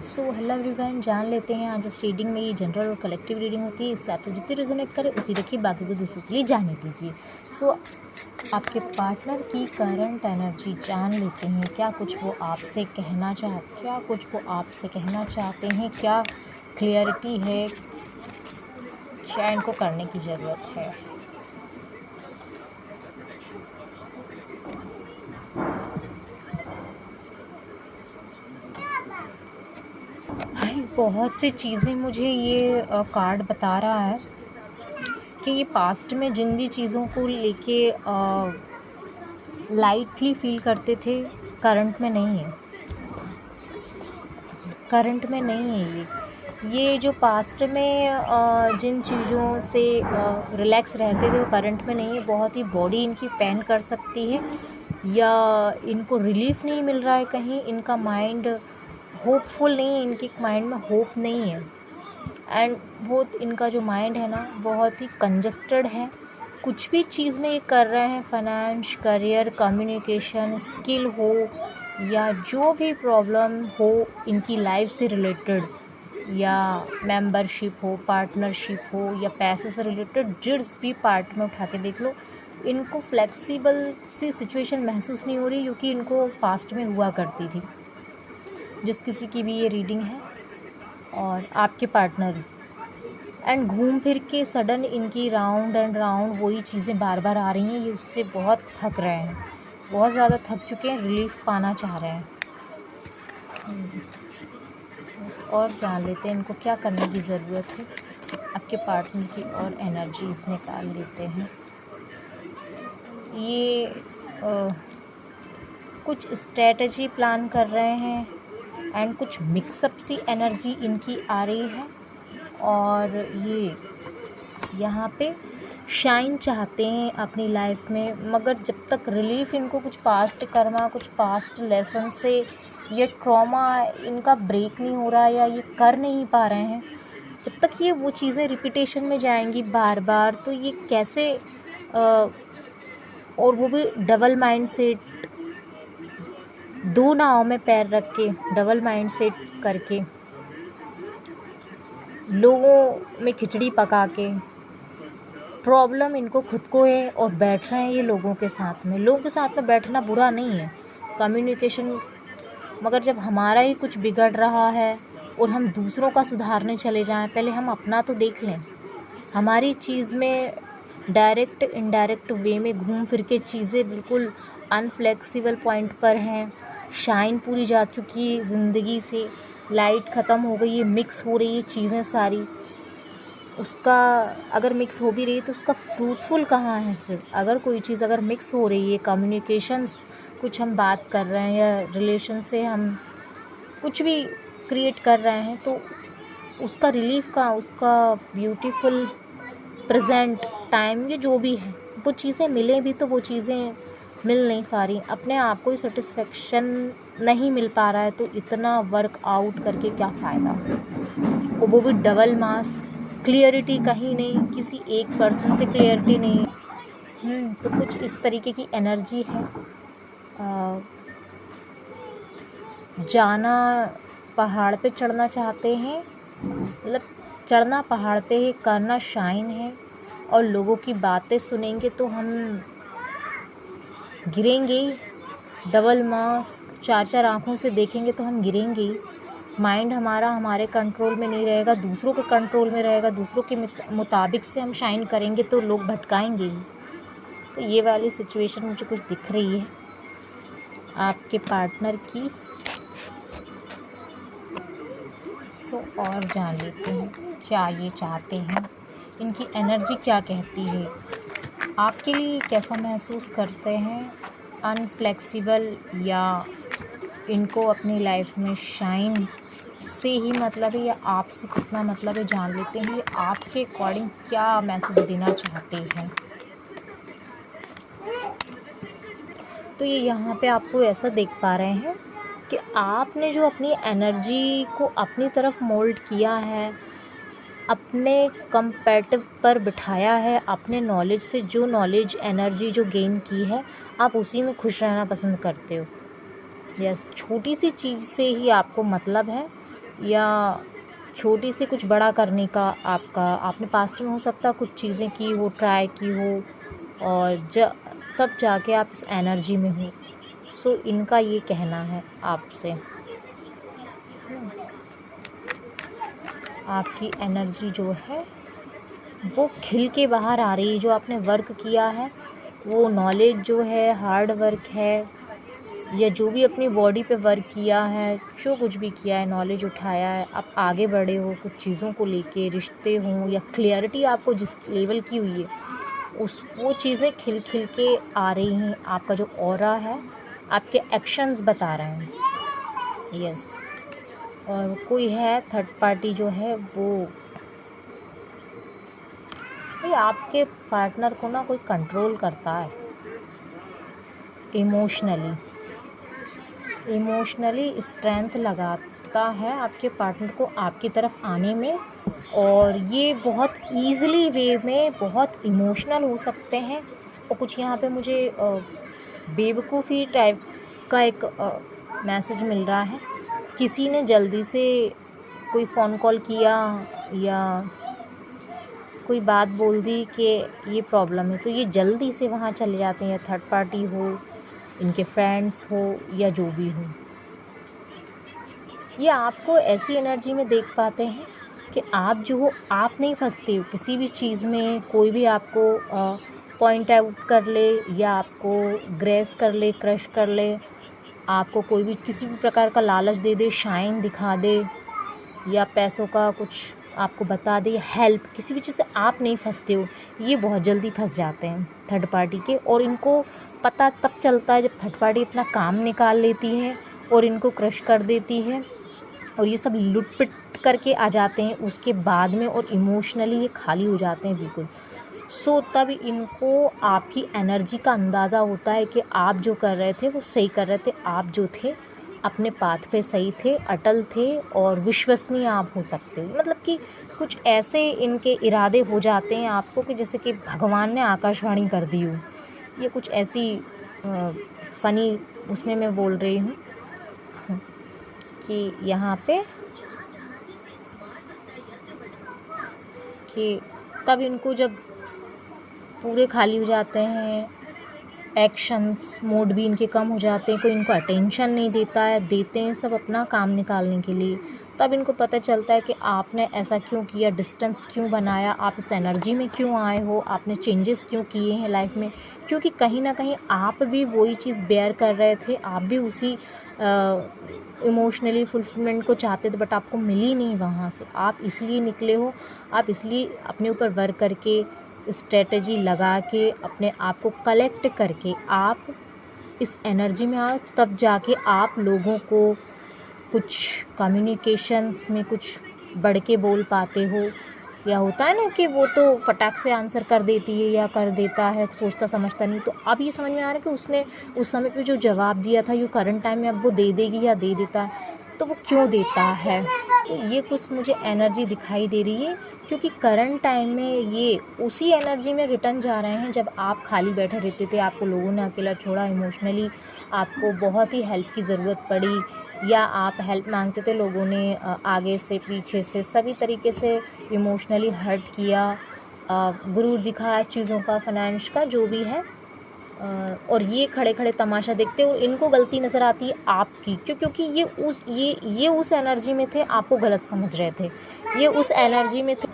So hello everyone, जान लेते हैं आज इस रीडिंग में। ये जनरल और कलेक्टिव रीडिंग होती है। इससे आपसे जितनी रेजोनेट करे उतनी रखिए, बाकी को दूसरों के लिए जाने दीजिए। सो आपके पार्टनर की करंट एनर्जी जान लेते हैं। क्या कुछ वो आपसे कहना चाहते हैं, क्या क्लियरिटी है, क्या इनको करने की ज़रूरत है। बहुत सी चीज़ें मुझे ये कार्ड बता रहा है कि ये पास्ट में जिन भी चीज़ों को लेके लाइटली फील करते थे, करंट में नहीं है। ये जो पास्ट में जिन चीज़ों से रिलैक्स रहते थे वो करंट में नहीं है। बहुत ही बॉडी इनकी पेन कर सकती है, या इनको रिलीफ नहीं मिल रहा है कहीं। इनका माइंड होपफुल नहीं है, इनके माइंड में होप नहीं है। एंड बहुत इनका जो माइंड है ना, बहुत ही कंजस्टेड है। कुछ भी चीज़ में ये कर रहे हैं, फाइनेंस, करियर, कम्युनिकेशन, स्किल हो, या जो भी प्रॉब्लम हो इनकी लाइफ से रिलेटेड, या मेंबरशिप हो, पार्टनरशिप हो, या पैसे से रिलेटेड, जिस भी पार्ट में उठा के देख लो, इनको फ्लेक्सिबल सी सिचुएशन महसूस नहीं हो रही, क्योंकि इनको पास्ट में हुआ करती थी। जिस किसी की भी ये रीडिंग है और आपके पार्टनर, एंड घूम फिर के सडन इनकी राउंड एंड राउंड वही चीज़ें बार बार आ रही हैं। ये उससे बहुत थक रहे हैं, बहुत ज़्यादा थक चुके हैं, रिलीफ पाना चाह रहे हैं। और जान लेते हैं इनको क्या करने की ज़रूरत है। आपके पार्टनर की और एनर्जीज निकाल लेते हैं। ये कुछ स्ट्रेटजी प्लान कर रहे हैं, एंड कुछ मिक्सअप सी एनर्जी इनकी आ रही है। और ये यहाँ पे शाइन चाहते हैं अपनी लाइफ में, मगर जब तक रिलीफ इनको कुछ पास्ट कर्मा, कुछ पास्ट लेसन से ये ट्रॉमा इनका ब्रेक नहीं हो रहा, या ये कर नहीं पा रहे हैं, जब तक ये वो चीज़ें रिपीटेशन में जाएंगी बार बार, तो ये कैसे और वो भी डबल माइंड सेट, दो नाव में पैर रख के, डबल माइंड सेट करके, लोगों में खिचड़ी पका के। प्रॉब्लम इनको खुद को है और बैठ रहे हैं ये लोगों के साथ में। लोगों के साथ में बैठना बुरा नहीं है, कम्युनिकेशन, मगर जब हमारा ही कुछ बिगड़ रहा है और हम दूसरों का सुधारने चले जाएं, पहले हम अपना तो देख लें। हमारी चीज़ में डायरेक्ट इनडायरेक्ट वे में घूम फिर के चीज़ें बिल्कुल अनफ्लेक्सिबल पॉइंट पर हैं। शाइन पूरी जा चुकी है ज़िंदगी से, लाइट ख़त्म हो गई है, मिक्स हो रही है चीज़ें सारी। उसका अगर मिक्स हो भी रही है तो उसका फ्रूटफुल कहाँ है फिर? अगर कोई चीज़ अगर मिक्स हो रही है, कम्युनिकेशंस, कुछ हम बात कर रहे हैं या रिलेशन से हम कुछ भी क्रिएट कर रहे हैं, तो उसका रिलीफ का, उसका ब्यूटीफुल प्रेजेंट टाइम, ये जो भी है, वो चीज़ें मिले भी तो वो चीज़ें मिल नहीं पा रही। अपने आप को ही सेटिस्फेक्शन नहीं मिल पा रहा है, तो इतना वर्क आउट करके क्या फ़ायदा। वो भी डबल मास्क, क्लियरिटी कहीं नहीं, किसी एक पर्सन से क्लियरिटी नहीं। तो कुछ इस तरीके की एनर्जी है। जाना पहाड़ पे चढ़ना चाहते हैं, मतलब चढ़ना पहाड़ पे है, करना शाइन है, और लोगों की बातें सुनेंगे तो हम गिरेंगे। डबल मास्क, चार चार आँखों से देखेंगे तो हम गिरेंगे। माइंड हमारा हमारे कंट्रोल में नहीं रहेगा, दूसरों के कंट्रोल में रहेगा। दूसरों के मुताबिक से हम शाइन करेंगे तो लोग भटकाएंगे ही। तो ये वाली सिचुएशन मुझे कुछ दिख रही है आपके पार्टनर की। सो और जान लेते हैं क्या ये चाहते हैं, इनकी एनर्जी क्या कहती है, आपके लिए कैसा महसूस करते हैं। अनफ्लेक्सिबल, या इनको अपनी लाइफ में शाइन से ही मतलब है, या आपसे कितना मतलब है, जान लेते हैं ये आपके अकॉर्डिंग क्या मैसेज देना चाहते हैं। तो ये यहाँ पे आपको ऐसा देख पा रहे हैं कि आपने जो अपनी एनर्जी को अपनी तरफ मोल्ड किया है, अपने कंपैरेटिव पर बिठाया है, अपने नॉलेज से जो नॉलेज एनर्जी जो गेन की है, आप उसी में खुश रहना पसंद करते हो। यस, छोटी सी चीज़ से ही आपको मतलब है, या छोटी से कुछ बड़ा करने का आपने पास्ट में हो सकता है कुछ चीज़ें की हो, ट्राई की हो, और तब जाके आप इस एनर्जी में हो। सो इनका ये कहना है आपसे, आपकी एनर्जी जो है वो खिल के बाहर आ रही है। जो आपने वर्क किया है, वो नॉलेज जो है, हार्ड वर्क है, या जो भी अपनी बॉडी पे वर्क किया है, जो कुछ भी किया है, नॉलेज उठाया है, आप आगे बढ़े हो कुछ चीज़ों को लेके, रिश्ते हों या क्लियरिटी आपको जिस लेवल की हुई है, वो चीज़ें खिल खिल के आ रही हैं। आपका जो ऑरा है, आपके एक्शंस बता रहे हैं। यस। और कोई है थर्ड पार्टी जो है वो आपके पार्टनर को ना कोई कंट्रोल करता है इमोशनली स्ट्रेंथ लगाता है आपके पार्टनर को आपकी तरफ आने में, और ये बहुत ईज़िली वे में बहुत इमोशनल हो सकते हैं। और कुछ यहाँ पे मुझे बेवकूफ़ी टाइप का एक मैसेज मिल रहा है। किसी ने जल्दी से कोई फ़ोन कॉल किया या कोई बात बोल दी कि ये प्रॉब्लम है, तो ये जल्दी से वहाँ चले जाते हैं, या थर्ड पार्टी हो, इनके फ्रेंड्स हो, या जो भी हो। ये आपको ऐसी एनर्जी में देख पाते हैं कि आप जो हो, आप नहीं फंसते हो किसी भी चीज़ में। कोई भी आपको पॉइंट आउट कर ले, या आपको ग्रेस कर ले, क्रश कर ले, आपको कोई भी किसी भी प्रकार का लालच दे दे, शाइन दिखा दे, या पैसों का कुछ आपको बता दे, हेल्प, किसी भी चीज़ से आप नहीं फंसते हो। ये बहुत जल्दी फंस जाते हैं थर्ड पार्टी के, और इनको पता तब चलता है जब थर्ड पार्टी अपना काम निकाल लेती है और इनको क्रश कर देती है, और ये सब लुटपिट करके आ जाते हैं उसके बाद में, और इमोशनली ये खाली हो जाते हैं बिल्कुल। सो तब इनको आपकी एनर्जी का अंदाज़ा होता है कि आप जो कर रहे थे वो सही कर रहे थे, आप जो थे अपने पाथ पे सही थे, अटल थे, और विश्वसनीय आप हो सकते हो। मतलब कि कुछ ऐसे इनके इरादे हो जाते हैं आपको कि जैसे कि भगवान ने आकाशवाणी कर दी हो। ये कुछ ऐसी फ़नी उसमें मैं बोल रही हूँ कि यहाँ पे कि तब इनको जब पूरे खाली हो जाते हैं, एक्शंस मोड भी इनके कम हो जाते हैं, कोई इनको अटेंशन नहीं देता है, देते हैं सब अपना काम निकालने के लिए, तब इनको पता चलता है कि आपने ऐसा क्यों किया, डिस्टेंस क्यों बनाया, आप इस एनर्जी में क्यों आए हो, आपने चेंजेस क्यों किए हैं लाइफ में। क्योंकि कहीं ना कहीं आप भी वही चीज़ बेयर कर रहे थे, आप भी उसी इमोशनली फुलफिलमेंट को चाहते थे, बट आपको मिली नहीं वहाँ से। आप इसलिए निकले हो, आप इसलिए अपने ऊपर वर्क करके, स्ट्रेटजी लगा के, अपने आप को कलेक्ट करके आप इस एनर्जी में आओ, तब जाके आप लोगों को कुछ कम्युनिकेशंस में कुछ बढ़ के बोल पाते हो। या होता है ना कि वो तो फटाक से आंसर कर देती है या कर देता है, सोचता समझता नहीं। तो अब ये समझ में आ रहा है कि उसने उस समय पे जो जवाब दिया था, ये करंट टाइम में अब वो दे देगी या दे देता है, तो वो क्यों देता है। तो ये कुछ मुझे एनर्जी दिखाई दे रही है, क्योंकि करंट टाइम में ये उसी एनर्जी में रिटर्न जा रहे हैं जब आप खाली बैठे रहते थे, आपको लोगों ने अकेला छोड़ा, इमोशनली आपको बहुत ही हेल्प की ज़रूरत पड़ी, या आप हेल्प मांगते थे, लोगों ने आगे से पीछे से सभी तरीके से इमोशनली हर्ट किया, गुरूर दिखाया चीज़ों का, फाइनेंस का, जो भी है। और ये खड़े खड़े तमाशा देखते, और इनको गलती नज़र आती है आपकी, क्योंकि ये उस एनर्जी में थे, आपको गलत समझ रहे थे, ये उस एनर्जी में थे।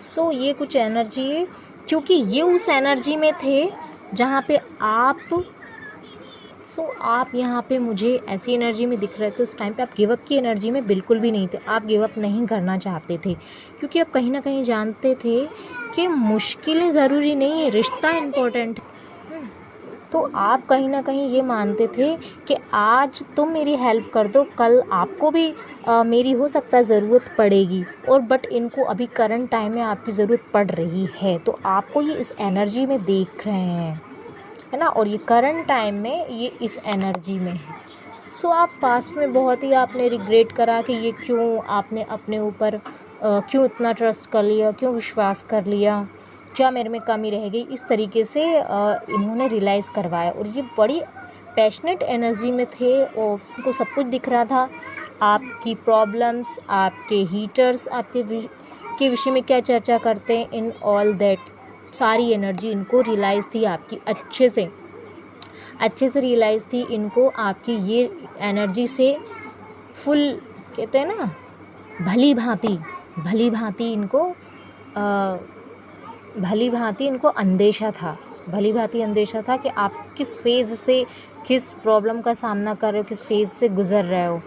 सो ये कुछ एनर्जी है, क्योंकि ये उस एनर्जी में थे जहाँ पे आप यहाँ पे मुझे ऐसी एनर्जी में दिख रहे थे। उस टाइम पे आप गिव अप की एनर्जी में बिल्कुल भी नहीं थे, आप गिव अप नहीं करना चाहते थे, क्योंकि आप कहीं ना कहीं जानते थे कि मुश्किलें ज़रूरी नहीं है, रिश्ता इम्पोर्टेंट है। तो आप कहीं ना कहीं ये मानते थे कि आज तुम मेरी हेल्प कर दो, कल आपको भी मेरी हो सकता है ज़रूरत पड़ेगी, और बट इनको अभी करंट टाइम में आपकी ज़रूरत पड़ रही है, तो आपको ये इस एनर्जी में देख रहे हैं, है ना। और ये करंट टाइम में ये इस एनर्जी में है। सो आप पास्ट में बहुत ही आपने रिग्रेट करा कि ये क्यों आपने अपने ऊपर क्यों इतना ट्रस्ट कर लिया, क्यों विश्वास कर लिया, क्या मेरे में कमी रह गई, इस तरीके से इन्होंने रियलाइज़ करवाया। और ये बड़ी पैशनेट एनर्जी में थे और उसको सब कुछ दिख रहा था, आपकी प्रॉब्लम्स, आपके हीटर्स, के विषय में क्या चर्चा करते हैं, इन ऑल दैट सारी एनर्जी इनको रियलाइज़ थी आपकी, अच्छे से रियलाइज़ थी इनको आपकी ये एनर्जी से फुल, कहते हैं ना, भली भांति इनको अंदेशा था कि आप किस फेज़ से, किस प्रॉब्लम का सामना कर रहे हो, किस फेज़ से गुज़र रहे हो।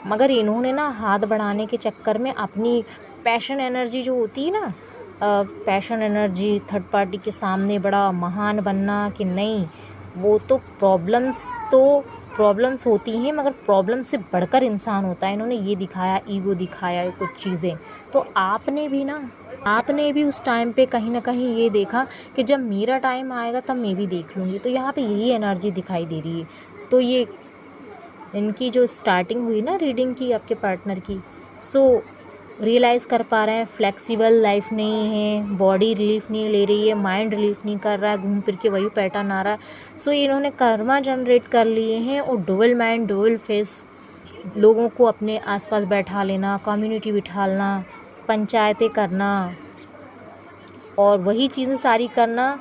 मगर इन्होंने ना हाथ बढ़ाने के चक्कर में अपनी पैशन एनर्जी जो होती है ना, पैशन एनर्जी, थर्ड पार्टी के सामने बड़ा महान बनना कि नहीं, वो तो प्रॉब्लम्स होती हैं, मगर प्रॉब्लम से बढ़कर इंसान होता है। इन्होंने ये दिखाया, ईगो दिखाया, कुछ चीज़ें। तो आपने भी उस टाइम पे कहीं ना कहीं ये देखा कि जब मेरा टाइम आएगा तब मैं भी देख लूँगी। तो यहाँ पे यही एनर्जी दिखाई दे रही है। तो ये इनकी जो स्टार्टिंग हुई ना रीडिंग की आपके पार्टनर की, सो रियलाइज़ कर पा रहे हैं फ्लेक्सिबल लाइफ नहीं है, बॉडी रिलीफ नहीं ले रही है, माइंड रिलीफ नहीं कर रहा है, घूम फिर के वही पैटर्न आ रहा है। सो इन्होंने कर्मा जनरेट कर लिए हैं और डुअल माइंड, डुअल फेस, लोगों को अपने आसपास बैठा लेना, कम्युनिटी बिठालना, पंचायतें करना और वही चीज़ें सारी करना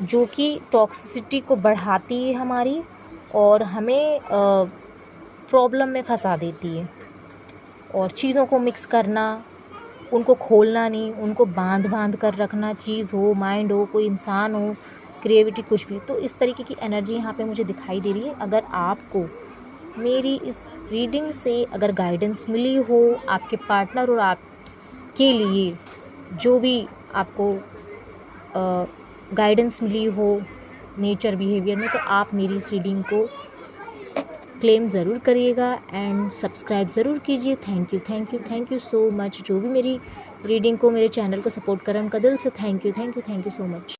जो कि टॉक्सिसिटी को बढ़ाती है हमारी और हमें प्रॉब्लम में फंसा देती है। और चीज़ों को मिक्स करना, उनको खोलना नहीं, उनको बांध कर रखना, चीज़ हो, माइंड हो, कोई इंसान हो, क्रिएटिविटी, कुछ भी। तो इस तरीके की एनर्जी यहाँ पे मुझे दिखाई दे रही है। अगर आपको मेरी इस रीडिंग से अगर गाइडेंस मिली हो आपके पार्टनर और आपके लिए, जो भी आपको गाइडेंस मिली हो नेचर बिहेवियर में, तो आप मेरी इस रीडिंग को क्लेम ज़रूर करिएगा एंड सब्सक्राइब ज़रूर कीजिए। Thank you so much. जो भी मेरी रीडिंग को, मेरे चैनल को सपोर्ट करें, उनका दिल से थैंक यू सो मच।